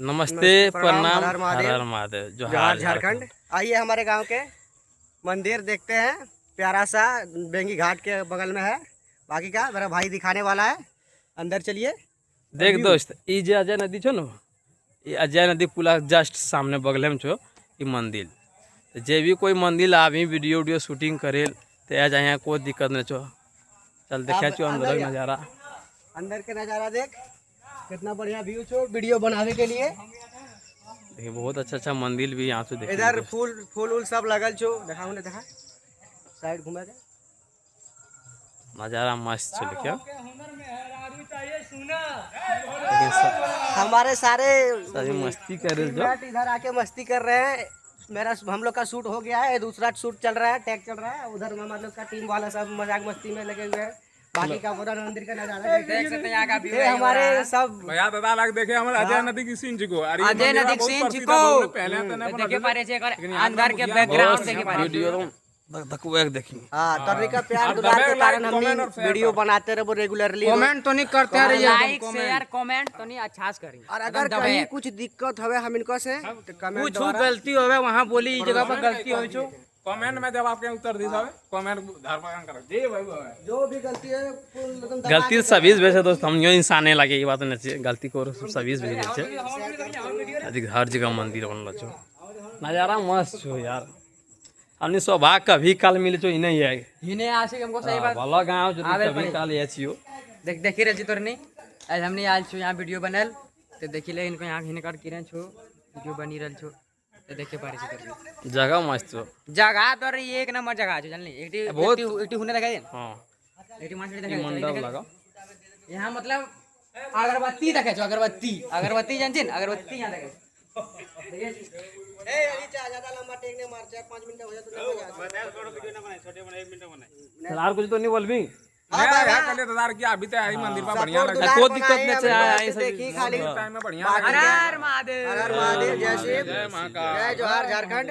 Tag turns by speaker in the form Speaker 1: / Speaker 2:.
Speaker 1: नमस्ते, प्रणाम, हर
Speaker 2: महादेव,
Speaker 1: हर महादेव,
Speaker 2: जोहार झारखंड। आइए हमारे गांव के मंदिर देखते हैं। प्यारा सा बेंगी घाट के बगल में है। बाकी का मेरा भाई दिखाने वाला है। अंदर चलिए।
Speaker 1: देख दोस्त, ये जे अजय नदी छो न, ये अजय नदी पुला जस्ट सामने बगले में छो ये मंदिर। तो जे भी कोई मंदिर आवी वीडियो वीडियो शूटिंग करे तो आ जाए, कोई दिक्कत नहीं छो। चल देखा छो अंदर का नज़ारा।
Speaker 2: अंदर के नज़ारा देख, कितना बढ़िया व्यू छो वीडियो बनाने के लिए।
Speaker 1: देखिए बहुत अच्छा मंदिर भी यहाँ से देखिए।
Speaker 2: इधर फूल फूल सब लगल छो। देखा उन्हें, देखा साइड घूमे के
Speaker 1: नज़ारा मस्त छो। देखिए
Speaker 2: हमारे सारे
Speaker 1: मस्ती कर रहे जो
Speaker 2: इधर आके मस्ती कर रहे हैं। हम लोग का शूट हो गया है, दूसरा शूट चल रहा है, टैग चल रहा है। उधर हम लोग का टीम वाला सब मजाक मस्ती में लगे हुए हैं। बाकी का पूरा मंदिर का नजारा देख सकते हैं। यहाँ का व्यू हमारे सब
Speaker 3: भैया दादा लग देखे हमारे अजय नदी की सीन को
Speaker 4: अजय नदी की सीन को
Speaker 3: पहले
Speaker 4: देखे पारे छे अंदर के बैकग्राउंड देखे पारे
Speaker 1: वीडियो देखिए।
Speaker 2: हाँ, तरीका प्यार दुलार के कारण हम वीडियो बनाते रहे रेगुलरली।
Speaker 4: कमेंट तो नहीं करते हैं, लाइक शेयर कमेंट तो नहीं अच्छा से करी।
Speaker 2: और अगर कहीं कुछ दिक्कत हवे हम इनको से कमेंट
Speaker 4: कुछ गलती होवे वहां बोली, इस जगह पर गलती हो छो
Speaker 3: कमेंट में जब आपके उत्तर दी सब कमेंट धर्म कर जी भाई
Speaker 2: जो भी गलती है
Speaker 1: गलती सभी वैसे दोस्त हम यो इंसान लगे, ये बात नहीं चाहिए। गलती को सभी भेजे हर जगह मंदिर बनल छो। नज़ारा मस्त छो यार। हमने सौभाग्य कभी काल मिले छो, इन्हें है
Speaker 4: इन्हें आशिक हमको सही बात
Speaker 1: भला गाँव जो कभी काल ये छियो।
Speaker 4: देखी रही तोर नहीं आज हमने आज छो यहाँ वीडियो बनल तो देखी ले इनको यहाँ हिने काट किरण छो वीडियो बनी रहल छो तो देखे पारे छे।
Speaker 1: जगह मस्त छो,
Speaker 4: जगह तो एक नंबर जगह छो जानली। एकटी हुने दिखाई दे।
Speaker 1: हां
Speaker 4: एकटी मानसी दिखाई
Speaker 1: मंडप लगा
Speaker 4: यहाँ मतलब अगरबत्ती देखे छो। अगरबत्ती जान छिन, अगरबत्ती यहाँ देखे
Speaker 2: ज्यादा लंबा टेक नहीं मार, 4-5 मिनट हो जाए तो
Speaker 1: यार कुछ तो नहीं बोल भी।
Speaker 3: अभी तो आई मंदिर पर बढ़िया लगा,
Speaker 1: कोई दिक्कत नहीं है।
Speaker 2: देखी खाली
Speaker 3: टाइम में बढ़िया
Speaker 4: हर हर महादेव,
Speaker 2: हर हर महादेव, जय शिव, जय जोहार झारखंड।